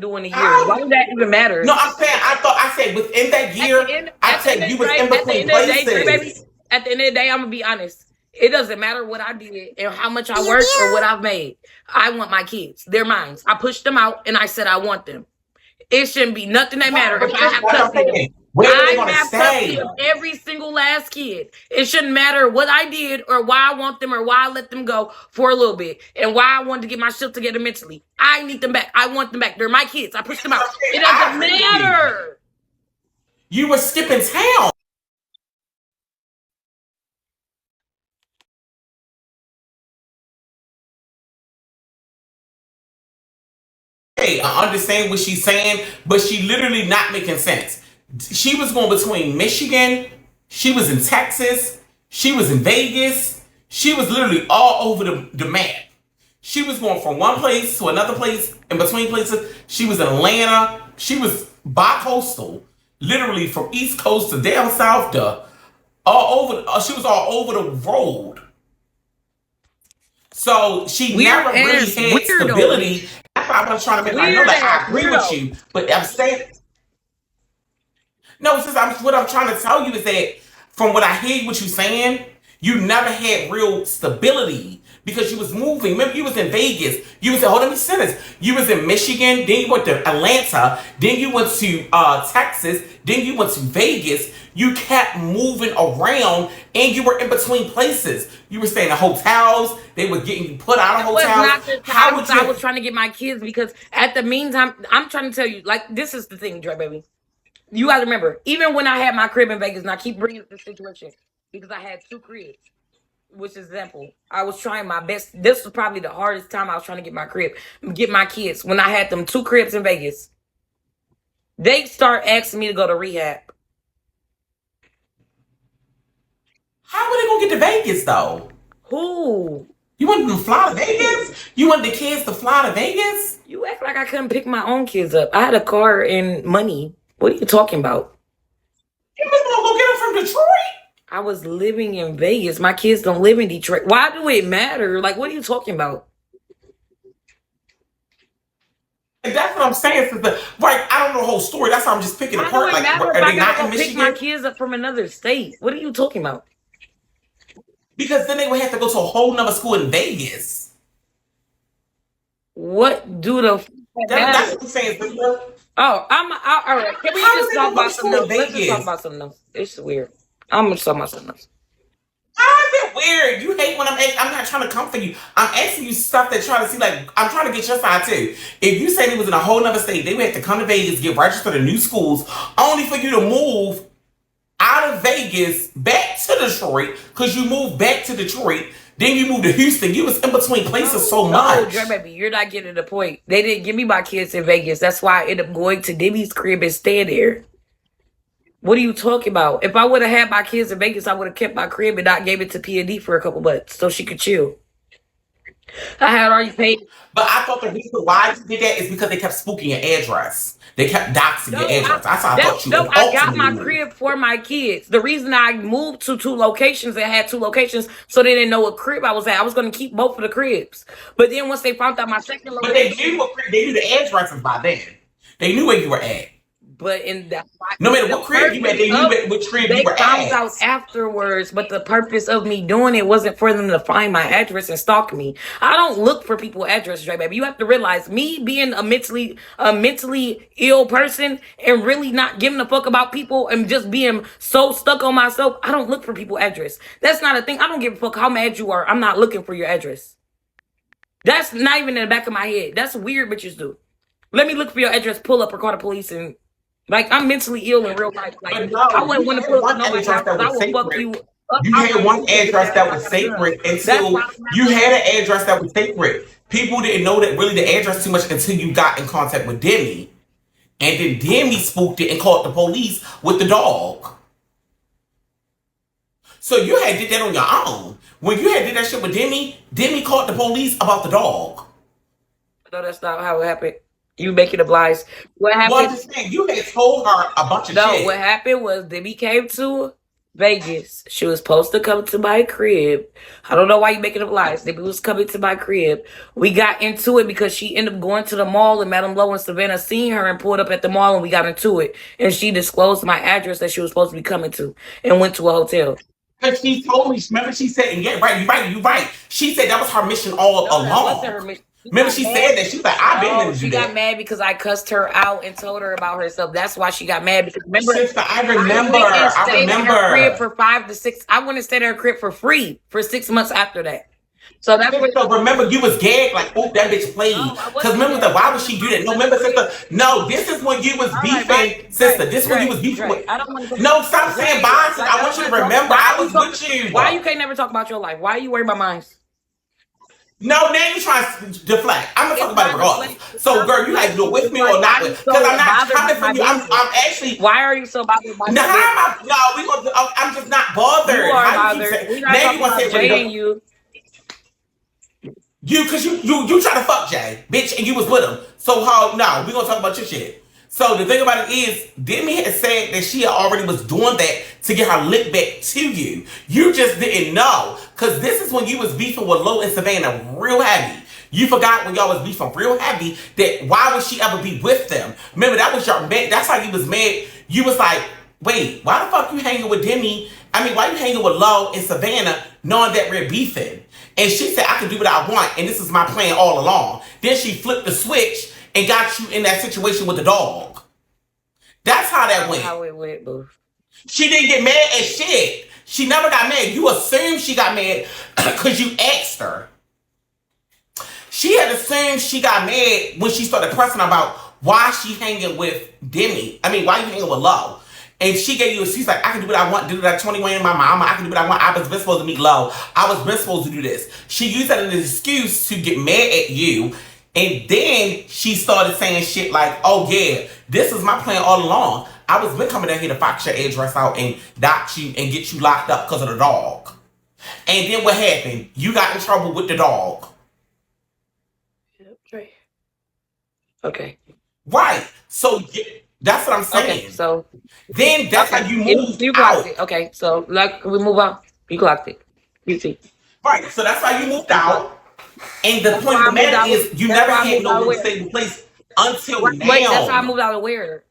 doing a year? Why would that even No, matter? I'm saying I said within that At the year, end, I at the said end you of the was day, in at the between end of the day, Drew baby. places. At the end of the day, I'm gonna be honest. It doesn't matter what I did and how much I worked or what I've made. I want my kids. They're mine. I pushed them out and I said I want them. It shouldn't be nothing that Right, matter if but I have like I'm custody of them. saying, where are they I gonna have custody stay? of every single last kid. It shouldn't matter what I did or why I want them or why I let them go for a little bit and why I wanted to get my shit together mentally. I need them back. I want them back. They're my kids. I pushed them out. It I doesn't agree with you. matter. You were skipping town. Hey, I understand what she's saying, but she literally not making sense. She was going between Michigan, she was in Texas, she was in Vegas, she was literally all over the map. She was going from one place to another place, in between places. She was in Atlanta. She was bi-coastal, literally from East Coast to down south to all over. She was all over the road. So she Weird never really ass had weirdo. stability. That's why I'm trying to make. I know Weird that ass I agree with weirdo. you, but I'm saying no. Since what I'm trying to tell you is that from what I hear, what you saying, you never had real stability because you was moving. Remember, you was in Vegas. You was hold on, let me say this. You was in Michigan. Then you went to Atlanta. Then you went to Texas. Then you went to Vegas. You kept moving around, and you were in between places. You were staying in hotels. They were getting you put out of It was hotels. not the How times would I you? was trying to get my kids because at the meantime, I'm trying to tell you, like, this is the thing, Dre baby. You gotta remember, even when I had my crib in Vegas, and I keep bringing up this situation because I had two cribs, which is example, I was trying my best. This was probably the hardest time I was trying to get my crib, get my kids. When I had them two cribs in Vegas, they start asking me to go to rehab. How were they gonna get to Vegas though? Who? You wanted them to fly to Vegas? You wanted the kids to fly to Vegas? You act like I couldn't pick my own kids up. I had a car and money. What are you talking about? You was gonna go get them from Detroit? I was living in Vegas. My kids don't live in Detroit. Why do it matter? Like, what are you talking about? And that's what I'm saying. Right, I don't know the whole story. That's why I'm just picking How do apart. it Like, matter if are I they gotta not go in pick my Michigan? kids up from another state? What are you talking about? Because then they would have to go to a whole nother school in Vegas. What do the That's matter? what I'm saying, sister. Oh, all right. Can we How was just they talk gonna go to about something school in else? Let's just talk Vegas? about something else. It's weird. I'm gonna talk about something else. How is it weird? You hate when I'm not trying to comfort you. I'm asking you stuff that trying to see, like, I'm trying to get your side too. If you say they was in a whole nother state, they would have to come to Vegas, get registered in new schools, only for you to move out of Vegas back to Detroit because you moved back to Detroit. Then you moved to Houston. You was in between places so No, much. Drebaby, you're not getting the point. They didn't give me my kids in Vegas. That's why I ended up going to Demi's crib and staying there. What are you talking about? If I would have had my kids in Vegas, I would have kept my crib and not gave it to P&D for a couple months so she could chill. I had already paid. But I thought the reason why you did that is because they kept spooking your address. They kept doxing your No, address. That's how I thought you I got ultimately my moved. crib for my kids. The reason I moved to two locations and had two locations so they didn't know what crib I was at. I was going to keep both of the cribs. But then once they found out my second But they location, knew they knew the addresses by then. They knew where you were at. but in that No matter the what crib you purpose at, they knew of which crib you they were found at. out afterwards, but the purpose of me doing it wasn't for them to find my address and stalk me. I don't look for people's addresses, right, baby? You have to realize me being a mentally ill person and really not giving a fuck about people and just being so stuck on myself. I don't look for people's address. That's not a thing. I don't give a fuck how mad you are. I'm not looking for your address. That's not even in the back of my head. That's weird bitches do. Let me look for your address, pull up, or call the police, and like I'm mentally ill in real life. Like But I no, wouldn't you want to had pull up to one nobody's address house that because I was will fuck sacred. you up You out had my one kitchen, bitch address ass. that I was got a gun. sacred That's why until I don't have you no had address. an address that was sacred. People didn't know that really the address too much until you got in contact with Demi. And then Demi spooked it and called the police with the dog. So you had did that on your own. When you had did that shit with Demi, Demi called the police about the dog. No, that's not how it happened. You make it a lies. What Well, I'm happened? just saying, you had told her a bunch of No, what shit. happened was Debbie came to Vegas. She was supposed to come to my crib. I don't know why you making up lies. Debbie was coming to my crib. We got into it because she ended up going to the mall and Madame Lowe and Savannah seen her and pulled up at the mall and we got into it. And she disclosed my address that she was supposed to be coming to and went to a hotel. Because she told me, remember she said, and yeah, right, you're right. She said that was her mission all No, that along. wasn't her mission. Remember she said that. She was like, I've been No, going to she do got that. mad because I cussed her out and told her about herself. That's why she got mad. Because remember, Sister, I remember. went and I stayed in her crib remember. for 5 to 6. I went and stayed in her crib for free for 6 months after that. So that's what. So remember, you was gagged like, oh, that bitch played. No, I Because wasn't remember, gagged. why would she do that? No, remember, sister. No, this is when you was All right, beefing, right, sister. right, This is when you was right, beefing right. with. I don't want to. No, stop saying bye, sister. I want you to remember I was with you. Why you can't never talk about your life? Why are you worried about mine? No, now you trying to deflect. I'm gonna talk about it regardless. So, girl, you like do it with me or not with? Because I'm not coming for you. I'm actually. Why are you so bothered by No, we gonna. I'm just not bothered. You are How you bothered. keep saying- We're not now talking you want to about say Jay and you. You, cause you try to fuck Jay, bitch, and you was with him. So how? No, we gonna talk about your shit. So the thing about it is, Demi had said that she already was doing that to get her lick back to you. You just didn't know, cause this is when you was beefing with Lo and Savannah real heavy. You forgot when y'all was beefing real heavy that why would she ever be with them? Remember that was your mad. That's how you was mad. You was like, wait, why the fuck you hanging with Demi? I mean, why you hanging with Lo and Savannah knowing that we're beefing? And she said, I can do what I want, and this is my plan all along. Then she flipped the switch and got you in that situation with the dog. That's how that went. How it went, boo. She didn't get mad at shit. She never got mad. You assumed she got mad because you asked her. She had assumed she got mad when she started pressing about why she hanging with Demi. I mean, why you hanging with Lo? And she gave you, she's like, I can do what I want, do that 21 in my mama. I can do what I want. I was been supposed to meet Lo. I was been supposed to do this. She used that as an excuse to get mad at you. And then she started saying shit like, oh yeah, this is my plan all along. I was been coming down here to fox your address out and dox you and get you locked up because of the dog. And then what happened? You got in trouble with the dog. Okay. Right. So that's what I'm saying. Okay, so then that's how you moved you out. clocked it. Okay, so like we move on. You clocked it. You see. Right. So that's how you moved out. And the point of the matter is you never had no stable place until now. Wait, that's how I moved out of where?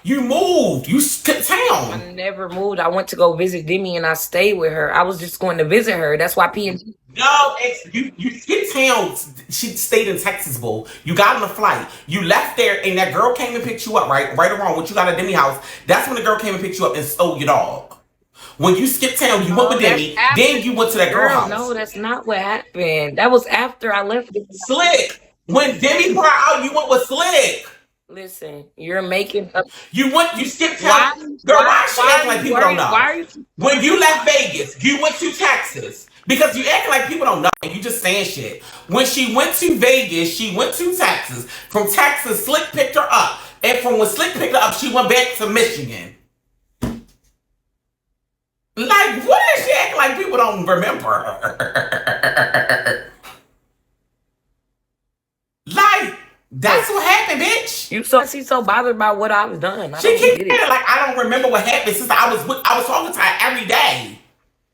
You moved. You skipped town. I never moved. I went to go visit Demi and I stayed with her. I was just going to visit her. That's why P&G. No, you skipped town. She stayed in Texas, boo. You got on a flight. You left there, and that girl came and picked you up, right? Right or wrong, what you got at Demi house. That's when the girl came and picked you up and stole your dog. When you skipped town, you went with Demi. Then you went to that girl house. No, that's not what happened. That was after I left. Slick. When Demi brought out, you went with Slick. Listen, you're making up. You skipped town. Girl, why she acting like people don't know? When you left Vegas, you went to Texas. Because you acting like people don't know and you just saying shit. When she went to Vegas, she went to Texas. From Texas, Slick picked her up. And from when Slick picked her up, she went back to Michigan. Like, what is she acting like people don't remember? Like, that's what happened, bitch. She's so bothered about what I've done. She keep acting like I don't remember what happened since I was talking to her every day.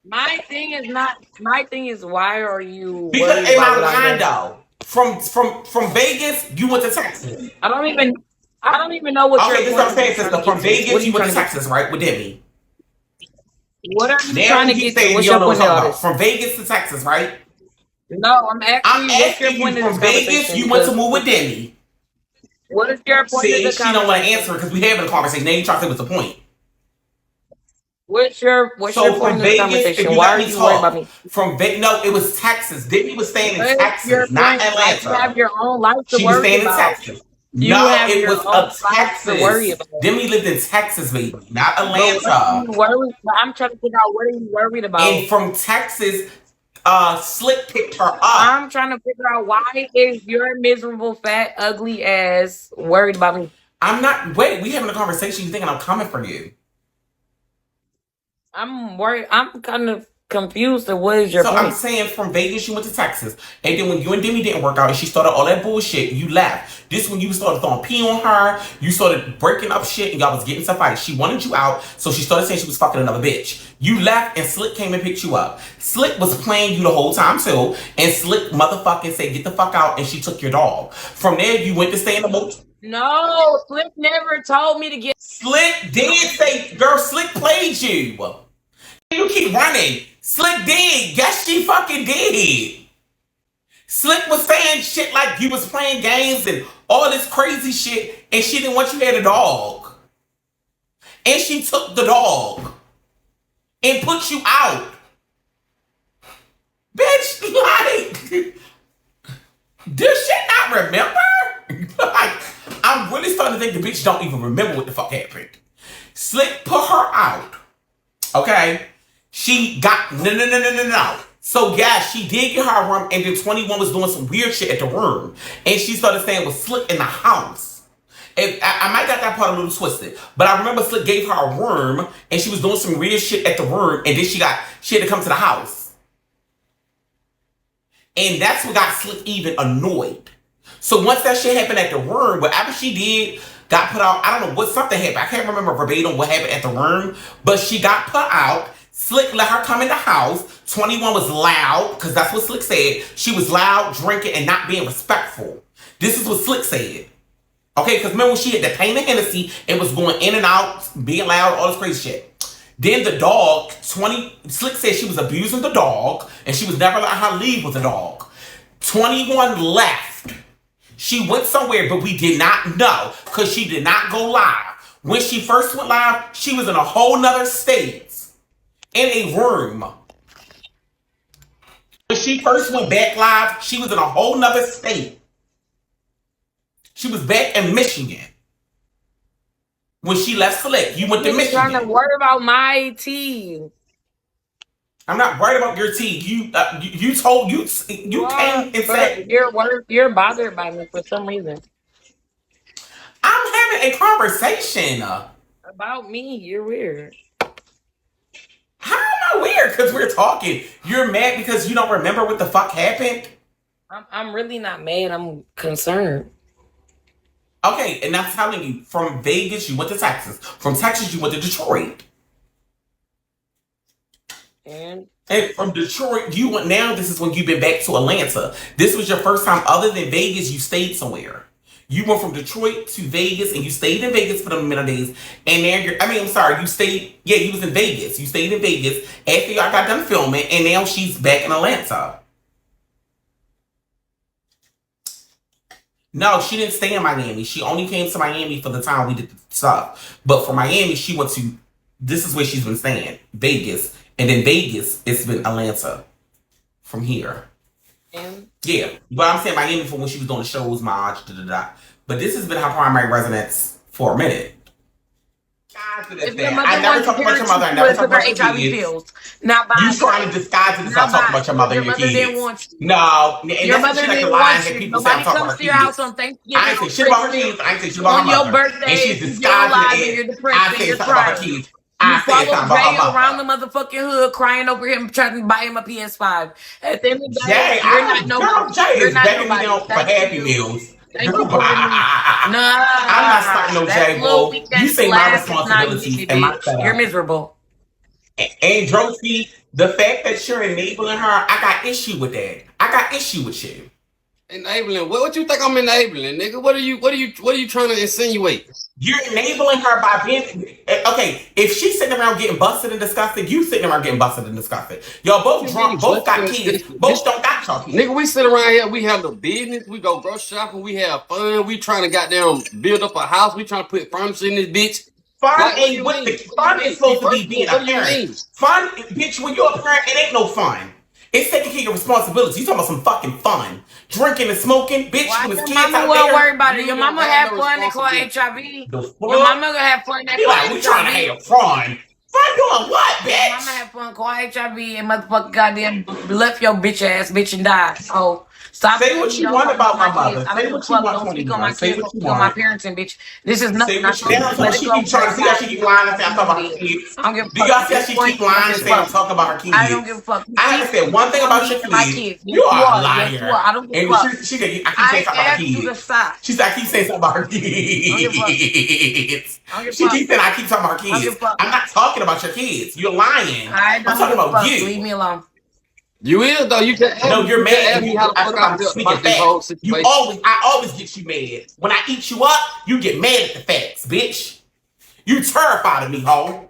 My thing is why are you because in my mind though, from Vegas you went to Texas. I don't even know what this is what I'm saying, sister. From Vegas you went to Texas, right, with Demi. What are you trying to get to? What's your point of this? From Vegas to Texas, right? No, I'm asking you from Vegas you went to move with Demi. What is your point of the conversation? She don't want to answer because we having a conversation. Now you trying to say what's the point? What's your point of the conversation? Why are you worried about me? No, it was Texas. Demi was staying in Texas, not Atlanta. You have your own life to she worry was staying about. In Texas. It was Texas. To worry about. Demi lived in Texas, baby, not Atlanta. I'm trying to figure out what are you worried about. And from Texas, Slick picked her up. I'm trying to figure out why is your miserable, fat, ugly ass worried about me. I'm not. Wait, we having a conversation. You thinking I'm coming for you? I'm worried. I'm kind of confused. Or what is your So point? I'm saying from Vegas, you went to Texas. And then when you and Demi didn't work out and she started all that bullshit, you left. This when you started throwing pee on her. You started breaking up shit and y'all was getting stuff out. She wanted you out, so she started saying she was fucking another bitch. You left and Slick came and picked you up. Slick was playing you the whole time too. And Slick motherfucking said, get the fuck out, and she took your dog. From there, you went to stay in the motel. No, Slick never told me to get. Slick did say, girl, Slick played you. You keep running. Slick did. Yes, she fucking did. Slick was saying shit like you was playing games and all this crazy shit, and she didn't want you to have a dog. And she took the dog and put you out. Bitch, like, does she not remember? Like, I'm really starting to think the bitch don't even remember what the fuck happened. Slick put her out. Okay? She got, no. So, yeah, she did get her a room, and then 21 was doing some weird shit at the room. And she started saying it was Slick in the house. And I might got that part a little twisted. But I remember Slick gave her a room, and she was doing some weird shit at the room, and then she had to come to the house. And that's what got Slick even annoyed. So once that shit happened at the room, whatever she did got put out. I don't know what something happened. I can't remember verbatim what happened at the room, but she got put out. Slick let her come in the house. 21 was loud, because that's what Slick said. She was loud, drinking, and not being respectful. This is what Slick said. Okay, because remember when she had the pain of Hennessy, it was going in and out, being loud, all this crazy shit. Then the dog, Slick said she was abusing the dog, and she was never letting her leave with the dog. 21 left. She went somewhere, but we did not know, because she did not go live. When she first went live, she was in a whole nother state. In a room. When she first went back live, she was in a whole nother state. She was back in Michigan. When she left Slick, you went to Michigan. I'm trying to worry about my teeth. I'm not worried about your teeth. You came and said you're bothered by me for some reason. I'm having a conversation about me. You're weird. How am I weird? Because we're talking. You're mad because you don't remember what the fuck happened? I'm really not mad. I'm concerned. Okay, and I'm telling you, from Vegas, you went to Texas. From Texas, you went to Detroit. And from Detroit, you went, now this is when you've been back to Atlanta. This was your first time, other than Vegas, you stayed somewhere. You went from Detroit to Vegas, and you stayed in Vegas for the minute days. And now you stayed, you was in Vegas. You stayed in Vegas after y'all got done filming, and now she's back in Atlanta. No, she didn't stay in Miami. She only came to Miami for the time we did the stuff. But for Miami, she went to, this is where she's been staying, Vegas. And then Vegas, it's been Atlanta from here. Yeah, but I'm saying Miami for when she was doing the shows, But this has been her primary residence for a minute. I never talked about your mother. I never talked about your kids. You trying to disguise it and stop talking about your mother and your kids. No, your mother didn't want you. Nobody comes to your house on Thanksgiving. I ain't say shit about her kids. I ain't say shit about her mother. On your birthday, and she's disguising it. You're depressed and you're crying. I follow Jay around the motherfucking hood, crying over him, trying to buy him a PS5. At the end of the day, Jay is begging me for Happy Meals. I'm not starting no Jay, bro. You say my responsibilities and my setup. You're miserable. And Drozy, the fact that you're enabling her, I got issue with that. I got issue with you. Enabling? What you think I'm enabling, nigga? What are you trying to insinuate? You're enabling her by being okay. If she's sitting around getting busted and disgusted, you sitting around getting busted and disgusted. Y'all both drunk, both got kids, both don't got y'all kids. Nigga, we sit around here, we have the business, we go grocery shopping, we have fun, we trying to goddamn build up a house, we trying to put furniture in this bitch. Fun ain't what the fun is supposed to be being a parent. Fun, bitch, when you're a parent, it ain't no fun. It's taking care of your responsibilities. You talking about some fucking fun. Drinking and smoking, bitch. Why your mama won't worry about it? Your mama have fun and call HIV. Your mama gonna have fun and call HIV. We trying to have fun. Fun doing what, bitch? Your mama have fun, call HIV, and motherfucking goddamn left your bitch ass bitch and die. Oh, Stop Say saying what you you don't want fuck about with my my kids. mother. I don't Say give a what you fuck. want, Don't speak on my 21. Say kids. what Don't you speak on my want. parents and bitch. This is Say nothing. I what you told you. want. Let it She go. keep trying to see how she keep lying and say I'm talking about her I kids. don't give a Do fuck. y'all At see how this she point, keep I don't lying give and a saying I'm fuck. talking about her I don't give a kids? fuck. I See, haven't said one thing you want about me your and my kids. kids. Yes, You you are a are. Yes, you are. liar. I don't give a And fuck. she said I keep saying I something about her asked you to kids. stop. She said I keep saying something about her I don't give a fuck. kids. I don't give a She fuck. keeps saying I keep talking about her I don't give kids. a fuck. I'm not talking about your kids. You're lying. I I'm don't talking give a about fuck. Leave you. me alone. You is though. You can ask No, me. you're You can mad ask because me you how the I fuck said I I'm feel speaking about this whole facts. situation. I always get you mad. When I eat you up, you get mad at the facts, bitch. You terrified of me, ho.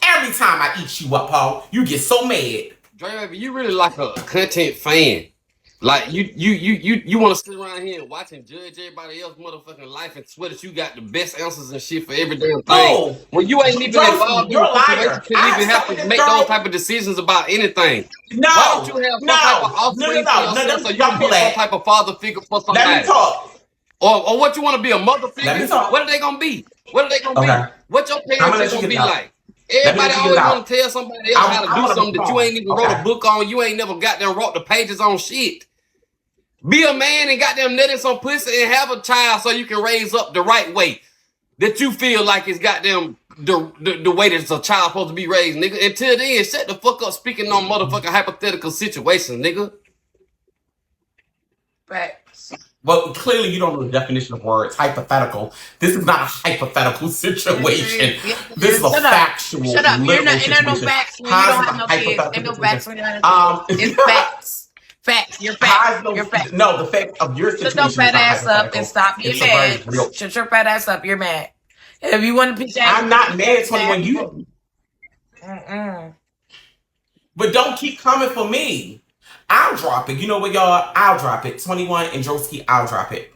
Every time I eat you up, ho, you get so mad. Drebaby, you really like a content fan. Like you want to sit around here and watch and judge everybody else motherfucking life and swear that you got the best answers and shit for every damn thing. Oh, When you ain't even Broski, involved in you're the a situation, liar. shouldn't I even have slept to with this make those girl. type of decisions about anything. Why don't you No, have some type of no, no, no, offspring for no, no. yourself so you Don't can pull be some that. type of father figure for Let me somebody? talk. Or what you want to be a mother Let me figure? What talk. are they gonna be? What are they gonna Okay. be? What your I'm gonna parenting let you gonna get it be out. like? Let me Everybody let you get it always want out. to tell somebody else how to I'm do gonna be something that you calm. ain't even wrote a Okay. book on. You ain't never goddamn wrote the pages on shit. Be a man and goddamn nutting some pussy and have a child so you can raise up the right way that you feel like it's goddamn the way that a child supposed to be raised, nigga. Until then, shut the fuck up speaking on motherfucking hypothetical situations, nigga. Facts. Well, clearly you don't know the definition of words. Hypothetical. This is not a hypothetical Yes, it situation. is. Yes, it This is is. a Shut up. factual, Shut up. You're literal not. Ain't no situation. facts when you How is don't it a have no kids. Ain't hypothetical no facts situation? when you don't have no kids. It's facts. Facts. You're facts. How is You're facts. no the fact of your Shut your situation is fat not ass up and hypothetical. stop being It's a very mad. real. Shut your fat ass up. You're mad. If you want to be I'm not mad at 21. people. You, but don't keep coming for me. I'll drop it. You know what, y'all? I'll drop it. 21 and Droski, I'll drop it.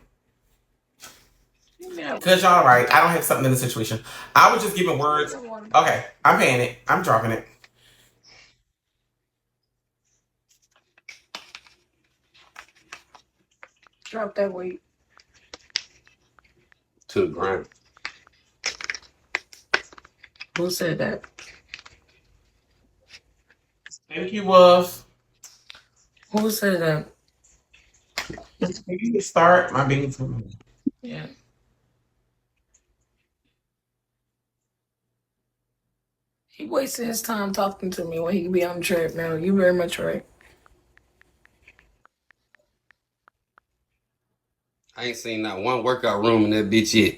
Because y'all right. I don't have something in the situation. I was just giving words. Okay, I'm paying it. I'm dropping it. Drop that weight. To the ground. Who said that? Thank you, Wolf. Who said that? Can you start my beans? Yeah. He wasted his time talking to me when he could be on the treadmill. You very much right. I ain't seen not one workout room in that bitch yet.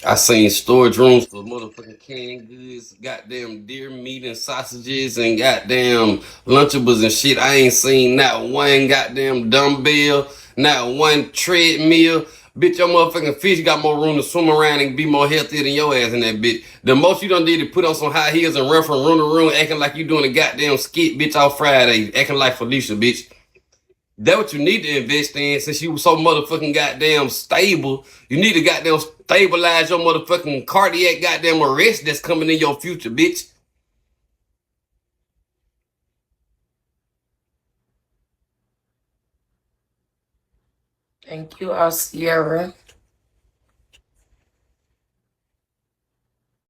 I seen storage rooms for motherfucking canned goods, goddamn deer meat and sausages and goddamn Lunchables and shit. I ain't seen not one goddamn dumbbell, not one treadmill. Bitch, your motherfucking fish got more room to swim around and be more healthier than your ass in that bitch. The most you done did is put on some high heels and run from room to room acting like you doing a goddamn skit, bitch, off Friday. Acting like Felicia, bitch. That's what you need to invest in since you was so motherfucking goddamn stable. You need to goddamn stabilize your motherfucking cardiac goddamn arrest that's coming in your future, bitch. Thank you, Sierra.